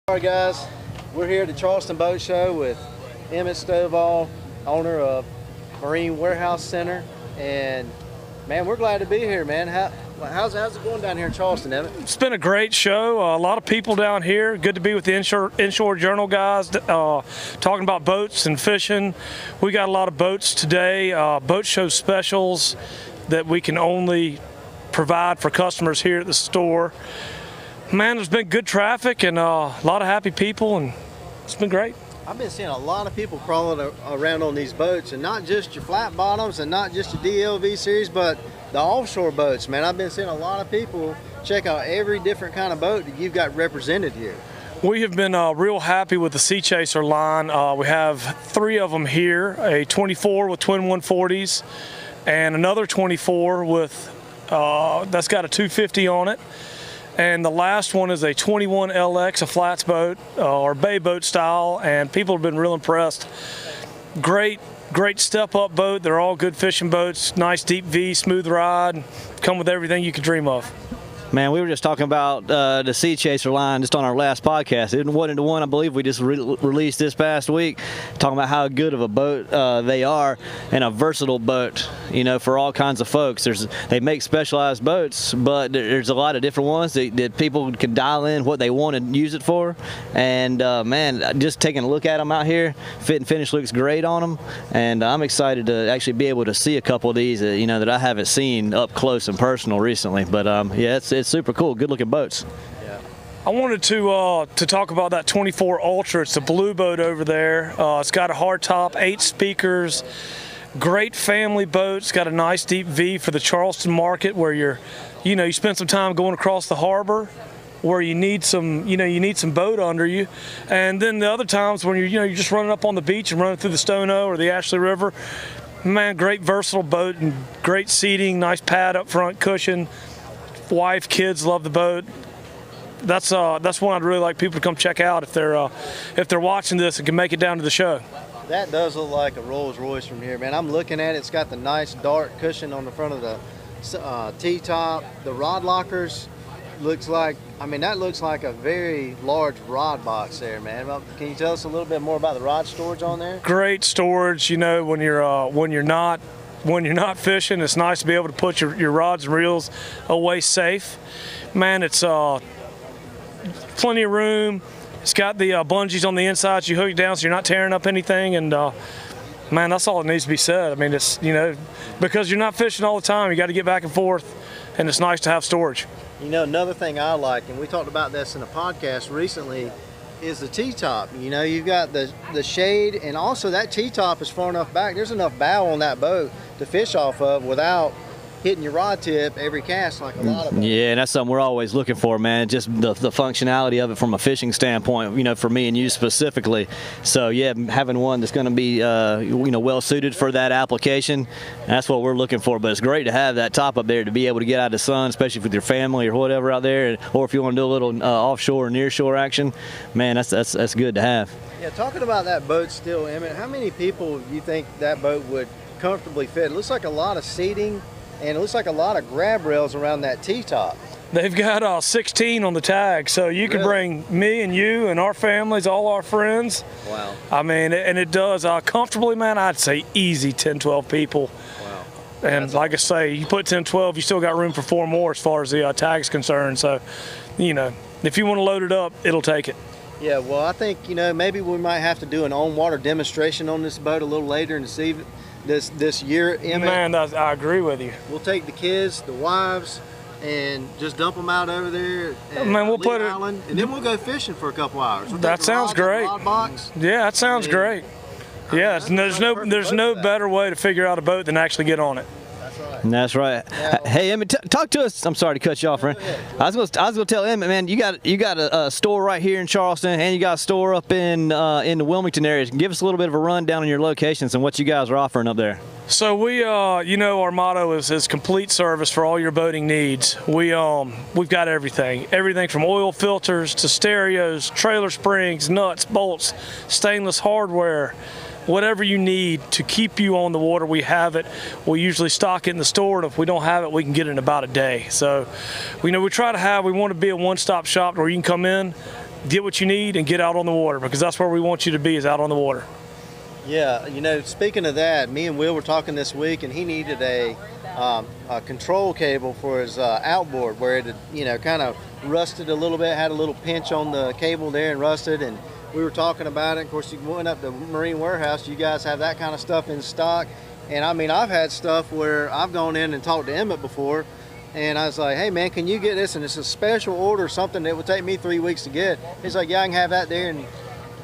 All right, guys, we're here at the Charleston Boat Show with Emmet Stovall, owner of Marine Warehouse Center, and man, we're glad to be here, man. How's it going down here in Charleston, Emmet? It's been a great show. A lot of people down here. Good to be with the Inshore Journal guys, talking about boats and fishing. We got a lot of boats today, boat show specials that we can only provide for customers here at the store. Man, there's been good traffic and a lot of happy people, and it's been great. I've been seeing a lot of people crawling around on these boats, and not just your flat bottoms and not just your DLV series, but the offshore boats, man. I've been seeing a lot of people check out every different kind of boat that you've got represented here. We have been real happy with the Sea Chaser line. We have 3 of them here, a 24 with twin 140s and another 24 with, that's got a 250 on it. And the last one is a 21 LX, a flats boat or bay boat style, and people have been real impressed. Great step-up boat. They're all good fishing boats. Nice deep V, smooth ride. Come with everything you could dream of. Man, we were just talking about the Sea Chaser line just on our last podcast. It wasn't the one I believe we just released this past week, talking about how good of a boat they are and a versatile boat, you know, for all kinds of folks. They make specialized boats, but there's a lot of different ones that people can dial in what they want to use it for. And man, just taking a look at them out here, fit and finish looks great on them. And I'm excited to actually be able to see a couple of these, you know, that I haven't seen up close and personal recently. But yeah, it's super cool, good looking boats. Yeah. I wanted to talk about that 24 Ultra. It's a blue boat over there. It's got a hard top, 8 speakers, great family boat. It's got a nice deep V for the Charleston market where you spend some time going across the harbor where you need some boat under you. And then the other times when you're just running up on the beach and running through the Stono or the Ashley River, man, great versatile boat and great seating, nice pad up front, cushion. Wife, kids love the boat. That's one I'd really like people to come check out if they're watching this and can make it down to the show. That does look like a Rolls Royce from here, man. I'm looking at it. It's got the nice dark cushion on the front of the T-top. The rod lockers looks like, that looks like a very large rod box there, man. Can you tell us a little bit more about the rod storage on there? Great storage. When you're not fishing, it's nice to be able to put your rods and reels away safe. Man, it's plenty of room. It's got the bungees on the inside, so you hook it down so you're not tearing up anything. And man, that's all that needs to be said. It's because you're not fishing all the time, you got to get back and forth, and it's nice to have storage. Another thing I like, and we talked about this in a podcast recently, is the T-top. You've got the shade, and also that T-top is far enough back. There's enough bow on that boat to fish off of without hitting your rod tip every cast like a lot of boats. Yeah, and that's something we're always looking for, man. Just the functionality of it from a fishing standpoint, for me and you specifically. So yeah, having one that's going to be well suited for that application, that's what we're looking for. But it's great to have that top up there to be able to get out of the sun, especially with your family or whatever out there, or if you want to do a little offshore or nearshore action. Man, that's good to have. Yeah, talking about that boat still, Emmet, how many people do you think that boat would comfortably fit? It looks like a lot of seating, and it looks like a lot of grab rails around that T-top. They've got 16 on the tag, so you can bring me and you and our families, all our friends. Wow. And it does comfortably, man, I'd say easy 10, 12 people. Wow. And like I say, you put 10, 12, you still got room for 4 more as far as the tag's concerned. So, if you want to load it up, it'll take it. Yeah, well, I think, maybe we might have to do an on-water demonstration on this boat a little later in the season. This year, Emmet. Man, I agree with you. We'll take the kids, the wives, and just dump them out over there at Lee Island, and then we'll go fishing for a couple hours. That sounds great. Yeah, that sounds great. Yeah, there's no better way to figure out a boat than actually get on it. That's right. Hey, Emmet, talk to us. I'm sorry to cut you off, friend. I was going to tell Emmet, man, you got a store right here in Charleston, and you got a store up in the Wilmington area. Give us a little bit of a rundown on your locations and what you guys are offering up there. So we, our motto is complete service for all your boating needs. We've got everything from oil filters to stereos, trailer springs, nuts, bolts, stainless hardware. Whatever you need to keep you on the water, we have it. We usually stock it in the store, and if we don't have it, we can get it in about a day. So, we want to be a one-stop shop where you can come in, get what you need and get out on the water, because that's where we want you to be, is out on the water. Yeah, you know, speaking of that, me and Will were talking this week, and he needed a control cable for his outboard, where it had, you know, kind of rusted a little bit, had a little pinch on the cable there and rusted, and we were talking about it. Of course, you went up to Marine Warehouse, you guys have that kind of stuff in stock. And I mean, I've had stuff where I've gone in and talked to Emmet before, and I was like, hey man, can you get this? And it's a special order, something that would take me 3 weeks to get. He's like, yeah, I can have that there and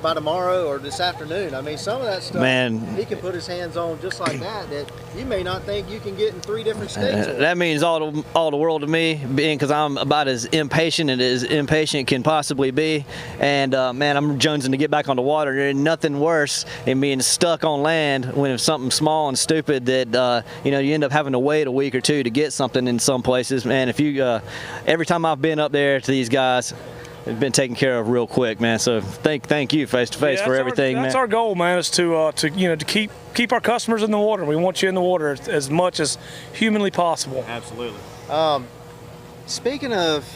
by tomorrow or this afternoon. I mean, some of that stuff, man, he can put his hands on just like that you may not think you can get in 3 different states. That means all the world to me, being because I'm about as impatient can possibly be. And man, I'm jonesing to get back on the water. There's nothing worse than being stuck on land when it's something small and stupid that you know, you end up having to wait a week or 2 to get something in some places. Man, if you every time I've been up there to these guys, it's been taken care of real quick, man. So thank you face to face for everything, man. That's our goal, man, is to you know, to keep our customers in the water. We want you in the water as much as humanly possible. Absolutely. Speaking of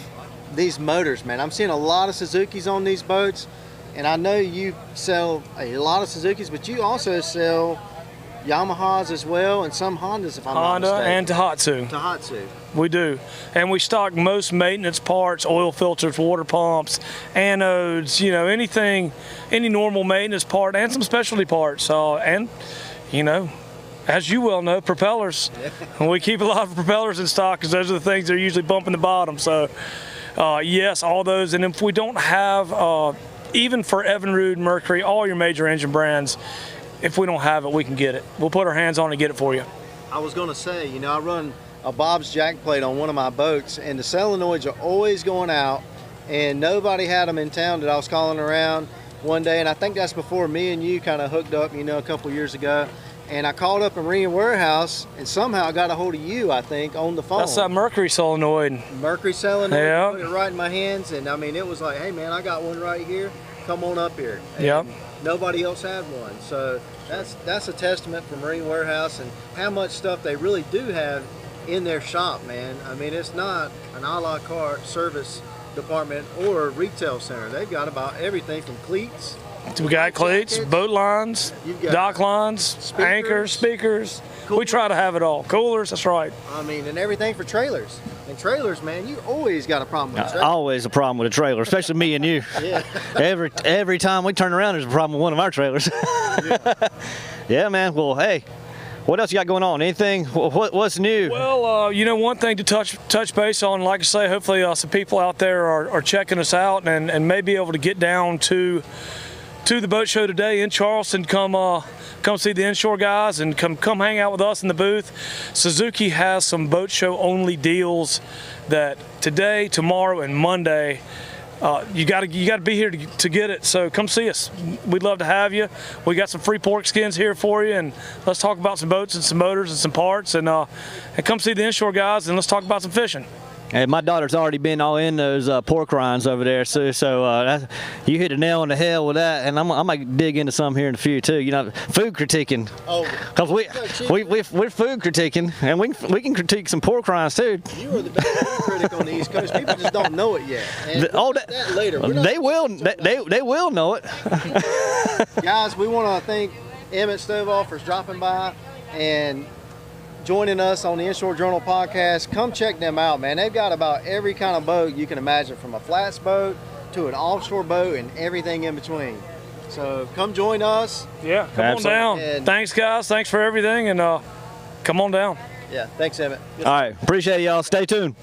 these motors, man, I'm seeing a lot of Suzukis on these boats, and I know you sell a lot of Suzukis, but you also sell Yamahas as well, and some Hondas, if I'm not mistaken. Honda and Tohatsu. Tohatsu. We do. And we stock most maintenance parts, oil filters, water pumps, anodes, you know, anything, any normal maintenance part, and some specialty parts. And, you know, as you well know, propellers. And we keep a lot of propellers in stock because those are the things that are usually bumping the bottom. So, yes, all those. And if we don't have, even for Evinrude, Mercury, all your major engine brands, if we don't have it, we can get it. We'll put our hands on it and get it for you. I was going to say, you know, I run a Bob's jack plate on one of my boats, and the solenoids are always going out, and nobody had them in town that I was calling around one day, and I think that's before me and you kind of hooked up, you know, a couple years ago. And I called up a Marine Warehouse, and somehow I got a hold of you, I think, on the phone. That's that Mercury solenoid. Mercury solenoid. Yeah. Put it right in my hands, and I mean, it was like, hey man, I got one right here. Come on up here. Yep. Nobody else had one, so that's a testament for Marine Warehouse and how much stuff they really do have in their shop, man. I mean, it's not an a la carte service department or retail center. They've got about everything from cleats. We got cleats, boat lines, dock lines, anchors, speakers. We try to have it all. Coolers, that's right. I mean, and everything for trailers. And trailers, man, you always got a problem with trailers. Always a problem with a trailer, especially me and you. Yeah. Every time we turn around, there's a problem with one of our trailers. Yeah. Yeah, man. Well, hey, what else you got going on? Anything? What's new? Well, you know, one thing to touch base on, like I say, hopefully some people out there are checking us out and may be able to get down to the boat show today in Charleston. Come see the Inshore guys and come hang out with us in the booth. Suzuki has some boat show only deals that today, tomorrow, and Monday. You got to be here to get it. So come see us. We'd love to have you. We got some free pork skins here for you, and let's talk about some boats and some motors and some parts, and come see the Inshore guys and let's talk about some fishing. And my daughter's already been all in those pork rinds over there, so you hit a nail on the head with that. And I might dig into some here in a few too. You know, food critiquing. Oh, because we're food critiquing, and we can critique some pork rinds too. You are the best food critic on the East Coast. People just don't know it yet. And that later. They will know it. Guys, we want to thank Emmet Stovall for dropping by and joining us on the Inshore Journal podcast. Come check them out, man. They've got about every kind of boat you can imagine, from a flats boat to an offshore boat and everything in between. So come join us. Yeah, come on down. And thanks, guys. Thanks for everything, and come on down. Yeah, thanks, Emmet. All right, appreciate it, y'all. Stay tuned.